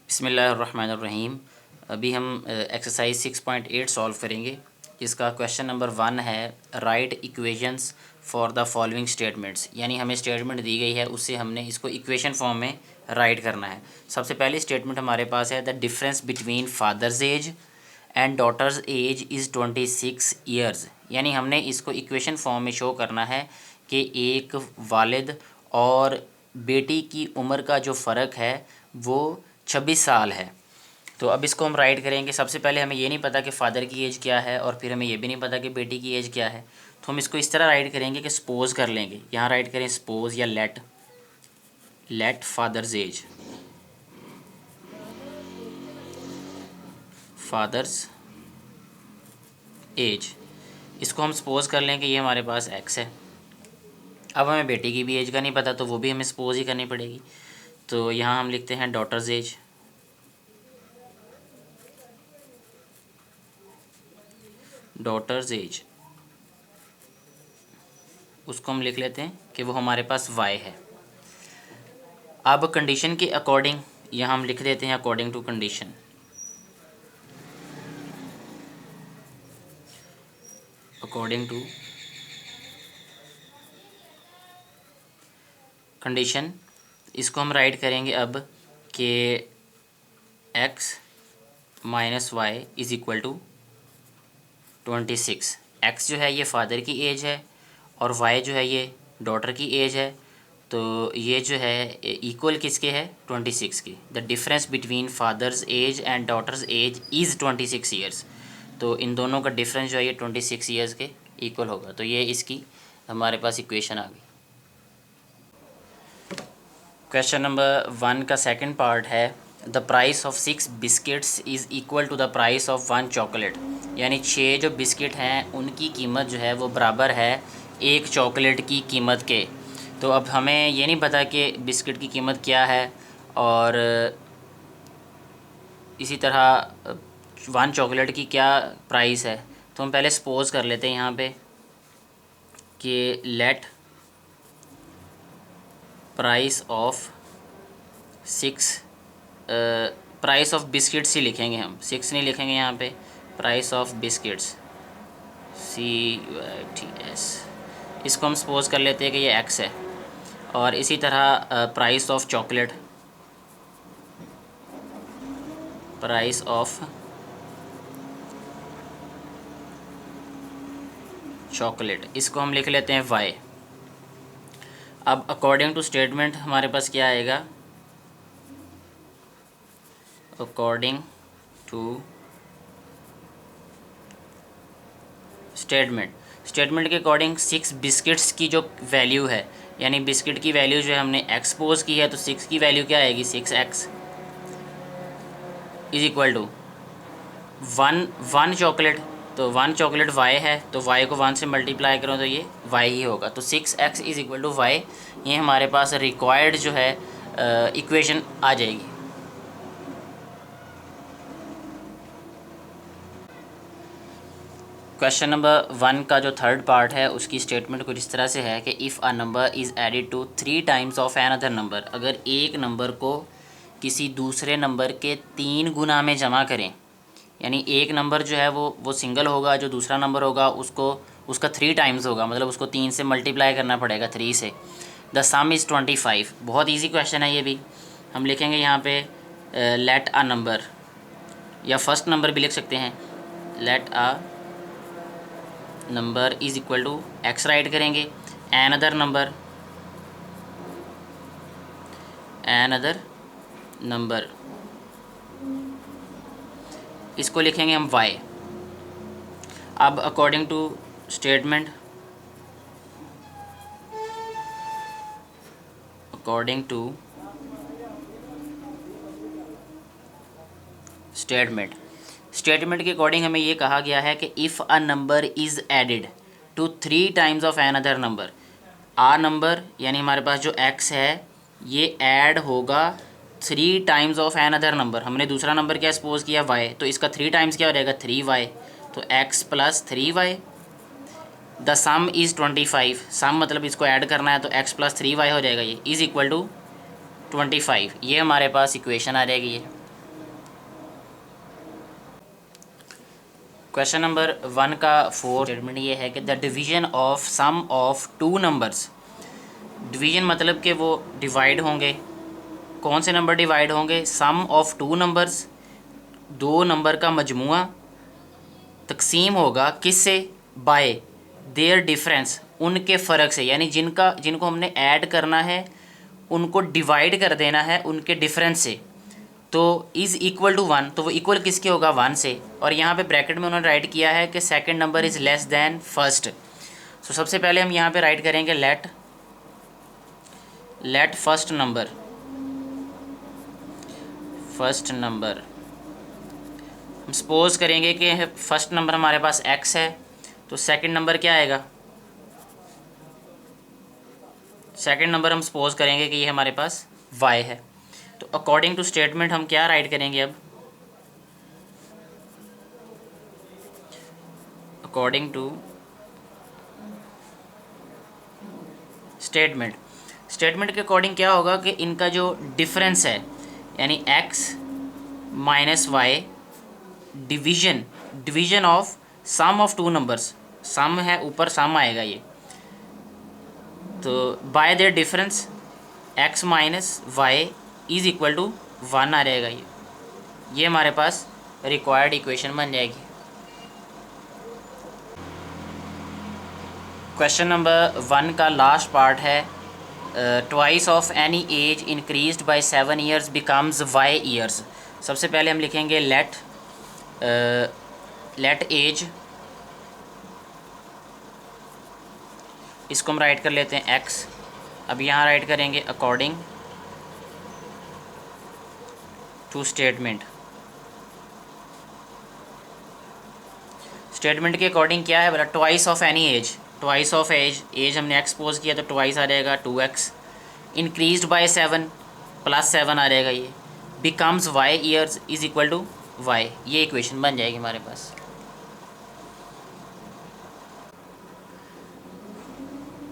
बिस्मिल्लाहिर्रहमानिर्रहीम। अभी हम एक्सरसाइज 6.8 सॉल्व करेंगे, जिसका क्वेश्चन नंबर 1 है right equations for the following statements. यानी हमें स्टेटमेंट दी गई है, उससे हमने इसको इक्वेशन फॉर्म में राइट करना है। सबसे पहली स्टेटमेंट हमारे पास है the difference between father's age and daughters as is 26 years. यानी हमने इसको इक्वेशन फॉर्म में शो करना है कि एक वालिद और बेटी की उम्र का जो फ़र्क है वो 26 साल है। तो अब इसको हम राइट करेंगे। सबसे पहले हमें ये नहीं पता कि फ़ादर की एज क्या है, और फिर हमें ये भी नहीं पता कि बेटी की एज क्या है। तो हम इसको इस तरह राइट करेंगे कि सपोज़ कर लेंगे। यहाँ राइट करें सपोज़ या लेट फादर्स एज। इसको हम सपोज़ कर लें कि ये हमारे पास एक्स है। अब हमें बेटी की भी एज का नहीं पता, तो वो भी हमें सपोज़ ही करनी पड़ेगी। तो यहाँ हम लिखते हैं डॉटर्स एज। उसको हम लिख लेते हैं कि वो हमारे पास y है। अब कंडीशन के अकॉर्डिंग यहाँ हम लिख देते हैं according to condition. According to condition इसको हम राइट करेंगे अब कि x minus y is equal to 26। x जो है ये फादर की एज है और y जो है ये डॉटर की एज है। तो ये जो है इक्वल किसके है, 26 की। The difference between father's age and daughters as is 26 years. तो इन दोनों का डिफरेंस जो है ये 26 ईयर्स के इक्वल होगा। तो ये इसकी हमारे पास इक्वेशन आ गई। क्वेश्चन नंबर 1 का सेकंड पार्ट है the price of 6 biscuits is equal to the price of 1 chocolate. यानी 6 जो बिस्किट हैं उनकी कीमत जो है वो बराबर है एक चॉकलेट की कीमत के। तो अब हमें ये नहीं पता कि बिस्किट की कीमत क्या है, और इसी तरह 1 चॉकलेट की क्या प्राइस है। तो हम पहले सपोज़ कर लेते हैं यहाँ पे कि let price of 6 price of biscuits ही लिखेंगे हम, 6 नहीं लिखेंगे यहाँ पे। प्राइस ऑफ बिस्किट्स CUITS, इसको हम सपोज़ कर लेते हैं कि ये x है। और इसी तरह price of chocolate, price of chocolate, इसको हम लिख लेते हैं y। अब अकॉर्डिंग टू स्टेटमेंट हमारे पास क्या आएगा, अकॉर्डिंग टू स्टेटमेंट के अकॉर्डिंग 6 बिस्किट्स की जो वैल्यू है, यानी बिस्किट की वैल्यू जो है हमने एक्सपोज की है, तो 6 की वैल्यू क्या आएगी, 6x is equal to 1 chocolate. तो 1 चॉकलेट y है, तो y को 1 से मल्टीप्लाई करो तो ये y ही होगा। तो 6x is equal to y, ये हमारे पास रिक्वायर्ड जो है इक्वेशन आ जाएगी। क्वेश्चन नंबर 1 का जो थर्ड पार्ट है उसकी स्टेटमेंट कुछ इस तरह से है कि if a number is added to 3 times of another number. अगर एक नंबर को किसी दूसरे नंबर के 3 गुना में जमा करें, यानी एक नंबर जो है वो सिंगल होगा, जो दूसरा नंबर होगा उसका 3 टाइम्स होगा, मतलब उसको 3 से मल्टीप्लाई करना पड़ेगा, 3 से। The some is 25। बहुत ईजी क्वेश्चन है ये भी। हम लिखेंगे यहाँ पे लेट अ नंबर, या फर्स्ट नंबर भी लिख सकते हैं, let a number is equal to x write करेंगे, एन अदर नंबर इसको लिखेंगे हम y। अब अकॉर्डिंग टू स्टेटमेंट, स्टेटमेंट के अकॉर्डिंग हमें ये कहा गया है कि if a number is added to 3 times of another number. आ नंबर यानी हमारे पास जो x है ये ऐड होगा 3 times of another number. हमने दूसरा नंबर क्या सपोज किया y, तो इसका 3 टाइम्स क्या हो जाएगा, 3y। तो x plus 3y। The some is 25। सम मतलब इसको ऐड करना है, तो x प्लस 3y हो जाएगा, ये इज़ इक्वल टू 25। ये हमारे पास इक्वेशन आ जाएगी ये। क्वेश्चन नंबर 1 का 4 स्टेटमेंट ये है कि the division of sum of two numbers. Division मतलब कि वो डिवाइड होंगे। कौन से नंबर डिवाइड होंगे? सम ऑफ टू नंबर्स, दो नंबर का मजमुआ तकसीम होगा किससे? बाय देयर डिफरेंस, उनके फ़र्क से, यानी जिनको हमने ऐड करना है उनको डिवाइड कर देना है उनके डिफरेंस से। तो इज़ इक्वल टू 1, तो वो इक्वल किसके होगा? 1 से। और यहाँ पे ब्रैकेट में उन्होंने राइट किया है कि second number is less than first. So सबसे पहले हम यहाँ पे राइट करेंगे लेट फर्स्ट नंबर हम सपोज करेंगे कि फर्स्ट नंबर हमारे पास x है, तो सेकंड नंबर क्या आएगा? सेकंड नंबर हम सपोज करेंगे कि ये हमारे पास y है। तो अकॉर्डिंग टू स्टेटमेंट हम क्या राइट करेंगे अब? अकॉर्डिंग टू स्टेटमेंट के अकॉर्डिंग क्या होगा कि इनका जो डिफरेंस है यानी x minus y division of sum of two numbers, sum है ऊपर सम आएगा ये, तो by their difference x minus y is equal to 1 आ जाएगा। ये हमारे पास रिक्वायर्ड इक्वेशन बन जाएगी। क्वेश्चन नंबर 1 का लास्ट पार्ट है twice of any as increased by 7 years becomes y years. सबसे पहले हम लिखेंगे लेट एज, इसको हम राइट कर लेते हैं x। अब यहाँ राइट करेंगे अकॉर्डिंग टू स्टेटमेंट के अकॉर्डिंग क्या है बोला? Twice of any age, twice of age हमने x पोज किया तो ट्वाइस आ जाएगा 2x, इंक्रीज्ड बाय 7 प्लस 7 आ जाएगा ये, becomes y years is equal to y। ये इक्वेशन बन जाएगी हमारे पास।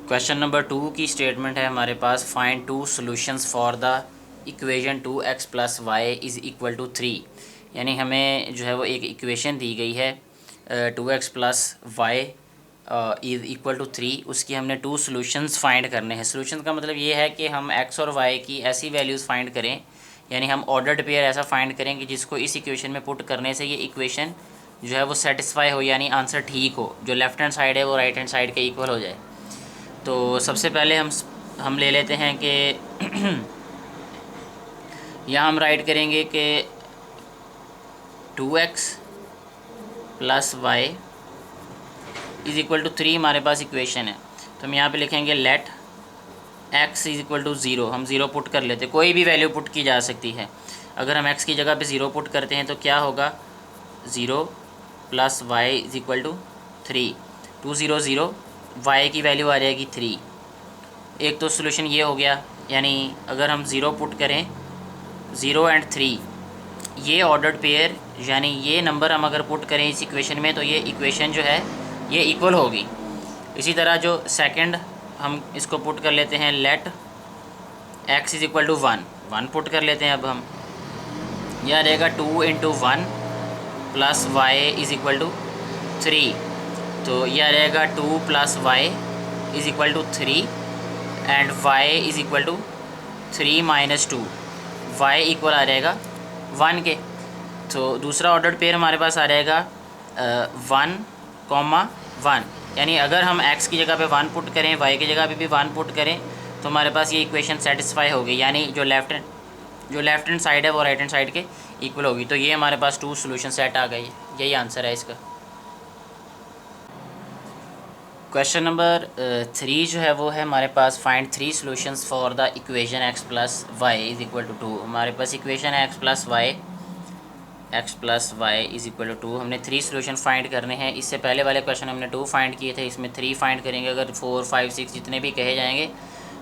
क्वेश्चन नंबर 2 की स्टेटमेंट है हमारे पास find two solutions for the equation 2x plus y is equal to 3। यानी हमें जो है वो एक इक्वेशन दी गई है 2x plus y is equal to 3, उसकी हमने टू सॉल्यूशंस फाइंड करने हैं। सॉल्यूशन का मतलब ये है कि हम x और y की ऐसी वैल्यूज़ फाइंड करें, यानी हम ऑर्डर्ड पेयर ऐसा फाइंड करें कि जिसको इस इक्वेशन में पुट करने से ये इक्वेशन जो है वो सेटिस्फाई हो, यानी आंसर ठीक हो, जो लेफ़्ट हैंड साइड है वो राइट हैंड साइड के इक्वल हो जाए। तो सबसे पहले हम ले लेते हैं कि यहाँ हम राइट करेंगे कि 2x plus y is equal to 3 हमारे पास इक्वेशन है। तो हम यहाँ पे लिखेंगे let x is equal to 0। हम 0 पुट कर लेते, कोई भी वैल्यू पुट की जा सकती है। अगर हम x की जगह पे 0 पुट करते हैं तो क्या होगा? 0 plus y is equal to 3, 2 0 0, y की वैल्यू आ जाएगी 3। एक तो सोल्यूशन ये हो गया, यानी अगर हम 0 पुट करें 0 एंड 3, ये ऑर्डर्ड पेयर यानी ये नंबर हम अगर पुट करें इस इक्वेशन में तो ये इक्वेशन जो है ये इक्वल होगी। इसी तरह जो सेकंड हम इसको पुट कर लेते हैं let x is equal to 1 put कर लेते हैं। अब हम यह रहेगा 2 into 1 plus y is equal to 3, तो यह रहेगा 2 plus y is equal to 3 and y is equal to 3 minus 2, y equal आ जाएगा 1 के। तो दूसरा ऑर्डर्ड पेयर हमारे पास आ जाएगा 1,1, यानी अगर हम x की जगह पे 1 पुट करें, y की जगह पे भी 1 पुट करें तो हमारे पास ये इक्वेशन सेटिस्फाई होगी, यानी जो लेफ़्ट हैंड साइड है वो राइट हैंड साइड के इक्वल होगी। तो ये हमारे पास टू सॉल्यूशन सेट आ गई, यही आंसर है इसका। क्वेश्चन नंबर 3 जो है वो है हमारे पास find 3 solutions for the equation x plus y is equal to 2। हमारे पास इक्वेशन है x plus y is equal to 2। हमने 3 सॉल्यूशन फाइंड करने हैं। इससे पहले वाले क्वेश्चन हमने 2 फाइंड किए थे, इसमें 3 फाइंड करेंगे। अगर 4 5 6 जितने भी कहे जाएंगे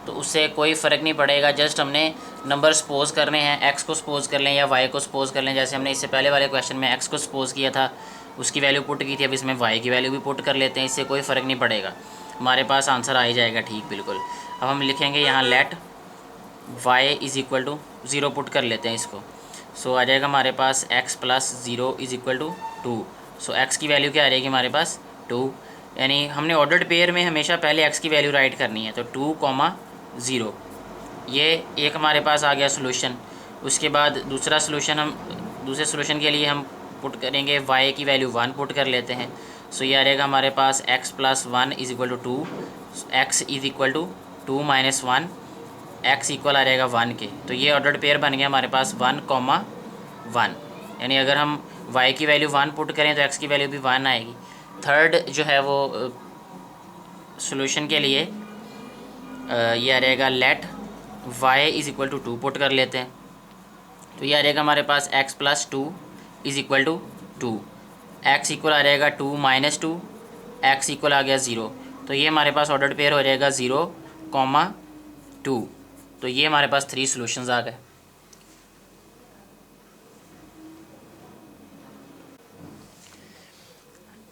तो उससे कोई फ़र्क नहीं पड़ेगा, जस्ट हमने नंबर सपोज करने हैं, x को सपोज कर लें या y को सपोज कर लें। जैसे हमने इससे पहले वाले क्वेश्चन में x को सपोज किया था, उसकी वैल्यू पुट की थी, अब इसमें y की वैल्यू भी पुट कर लेते हैं, इससे कोई फ़र्क नहीं पड़ेगा, हमारे पास आंसर आ ही जाएगा ठीक बिल्कुल। अब हम लिखेंगे यहाँ let y is equal to 0 put कर लेते हैं इसको। सो आ जाएगा हमारे पास x plus 0 is equal to 2। So x की वैल्यू क्या आ रहेगी हमारे पास 2, यानी हमने ऑर्डर्ड पेयर में हमेशा पहले एक्स की वैल्यू राइट करनी है, तो 2, 0 ये एक हमारे पास आ गया सोल्यूशन। उसके बाद दूसरे सोल्यूशन के लिए हम पुट करेंगे y की वैल्यू 1 पुट कर लेते हैं। सो ये आ रहेगा हमारे पास x + 1 = 2, x = 2 - 1, x इक्वल आ रहेगा 1 के। तो ये ऑर्डर्ड पेयर बन गया हमारे पास 1, 1, यानी अगर हम y की वैल्यू 1 पुट करें तो x की वैल्यू भी 1 आएगी। थर्ड जो है वो सोल्यूशन के लिए ये आ रहेगा लेट y = 2 पुट कर लेते हैं। तो ये आ रहेगा हमारे पास x + 2 = 2, x इक्वल आ रहेगा 2 - 2, x इक्वल आ गया 0। तो ये हमारे पास ऑर्डर्ड पेयर हो जाएगा 0, 2। तो ये हमारे पास 3 सॉल्यूशंस आ गए।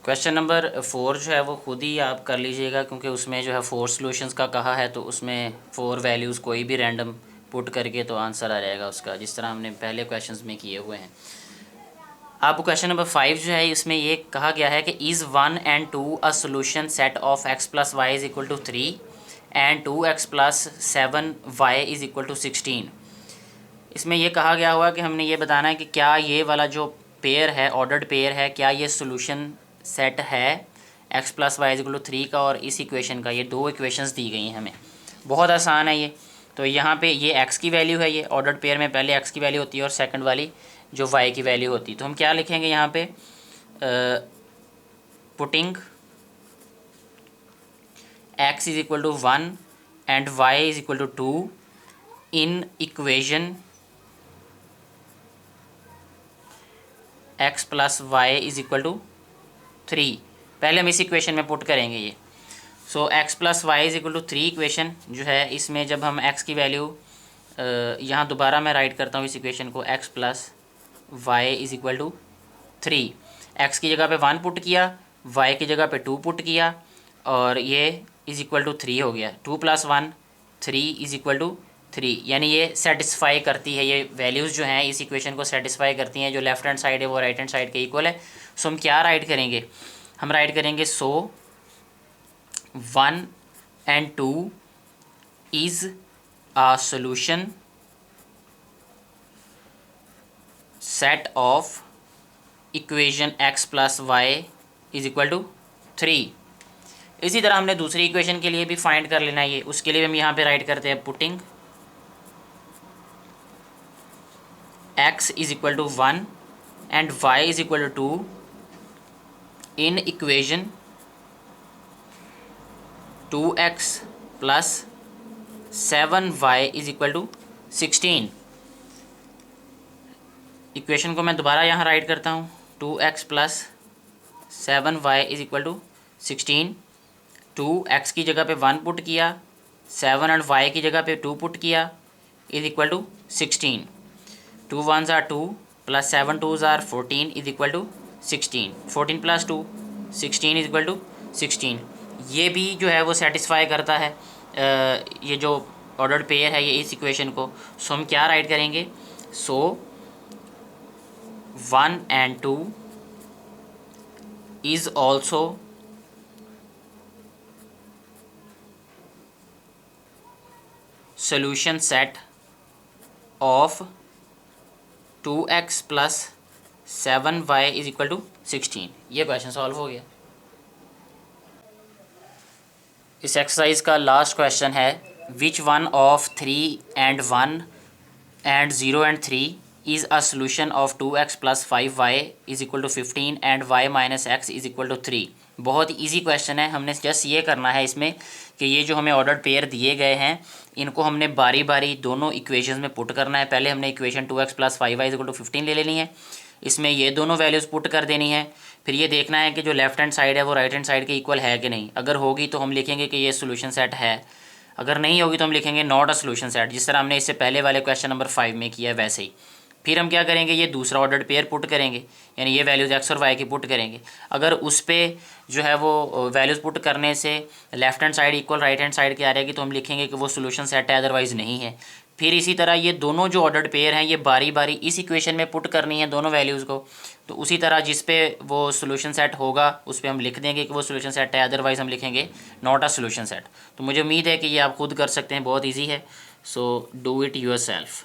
क्वेश्चन नंबर 4 जो है वो खुद ही आप कर लीजिएगा, क्योंकि उसमें जो है 4 सॉल्यूशंस का कहा है, तो उसमें 4 वैल्यूज़ कोई भी रैंडम पुट करके तो आंसर आ जाएगा उसका, जिस तरह हमने पहले क्वेश्चंस में किए हुए हैं। अब क्वेश्चन नंबर 5 जो है इसमें ये कहा गया है कि is 1 and 2 a solution set of x + y = 3 and 2x + 7y = 16। इसमें ये कहा गया हुआ कि हमने ये बताना है कि क्या ये वाला जो पेयर है, ऑर्डर्ड पेयर है, क्या ये सोल्यूशन सेट है x + y = 3 का और इस इक्वेशन का। ये दो इक्वेशंस दी गई हैं हमें, बहुत आसान है ये। तो यहाँ पे ये x की वैल्यू है, ये ऑर्डर्ड पेयर में पहले x की वैल्यू होती है और सेकंड वाली जो y की वैल्यू होती है। तो हम क्या लिखेंगे यहाँ पे, putting x = 1 and y = 2 in equation x + y = 3। पहले हम इस इक्वेशन में पुट करेंगे ये। सो x + y = 3 इक्वेशन जो है, इसमें जब हम x की वैल्यू यहाँ दोबारा मैं राइट करता हूँ इस इक्वेशन को, x + y = 3। x की जगह पे 1 पुट किया, y की जगह पे 2 पुट किया और ये = 3 हो गया। 2 + 1 3 = 3, यानी ये सेटिस्फाई करती है, ये वैल्यूज़ जो हैं इस इक्वेशन को सेटिस्फाई करती हैं। जो लेफ्ट हैंड साइड है वो राइट हैंड साइड के इक्वल है। सो हम क्या राइट करेंगे, हम राइट करेंगे 1 and 2 is a solution set of equation x + y = 3। इसी तरह हमने दूसरी इक्वेशन के लिए भी फाइंड कर लेना है ये। उसके लिए हम यहाँ पे राइट करते हैं putting x = 1 and y = 2 in equation 2x + 7y = 16। Equation को मैं दोबारा यहाँ राइट करता हूँ, 2x + 7y = 16। 2x की जगह पे 1 पुट किया, 7 और y की जगह पे 2 पुट किया, = 16। 2 1s are 2 + 7 2s are 14 = 16। 14 + 2 16 = 16। ये भी जो है वो सेटिस्फाई करता है ये जो ऑर्डर्ड पेयर है ये इस इक्वेशन को। सो हम क्या राइट करेंगे, सो 1 and 2 is also solution set of 2x + 7y = 16। ये क्वेश्चन सॉल्व हो गया। इस एक्सरसाइज का लास्ट क्वेश्चन है, which one of 3 and 1 and 0 and 3 is a solution of 2x + 5y = 15 and y - x = 3। बहुत इजी क्वेश्चन है। हमने जस्ट ये करना है इसमें कि ये जो हमें ऑर्डर्ड पेयर दिए गए हैं इनको हमने बारी बारी दोनों इक्वेशंस में पुट करना है। पहले हमने इक्वेशन 2x + 5y = 15 ले लेनी है, इसमें ये दोनों वैल्यूज़ पुट कर देनी है। फिर ये देखना है कि जो लेफ्ट हैंड साइड है वो राइट हैंड साइड के इक्वल है कि नहीं। अगर होगी तो हम लिखेंगे कि ये सोल्यूशन सेट है, अगर नहीं होगी तो हम लिखेंगे नॉट अ सोल्यूशन सेट, जिस तरह हमने इससे पहले वाले क्वेश्चन नंबर 5 में किया है वैसे ही। फिर हम क्या करेंगे, ये दूसरा ऑर्डर्ड पेयर पुट करेंगे, यानी ये वैल्यूज़ एक्स और वाई की पुट करेंगे। अगर उस पर जो है वो वैल्यूज़ पुट करने से left hand side equal right hand side की आ रहेगी तो हम लिखेंगे कि वो सोल्यूशन सेट है, अदरवाइज़ नहीं है। फिर इसी तरह ये दोनों जो ऑर्डर्ड पेयर हैं ये बारी बारी इस इक्वेशन में पुट करनी है दोनों वैल्यूज़ को। तो उसी तरह जिस पे वो सोल्यूशन सेट होगा उस पर हम लिख देंगे कि वो सोल्यूशन सेट है, अदरवाइज़ हम लिखेंगे नॉट अ सोल्यूशन सेट। तो मुझे उम्मीद है कि ये आप खुद कर सकते हैं, बहुत ईजी है। So do it your self.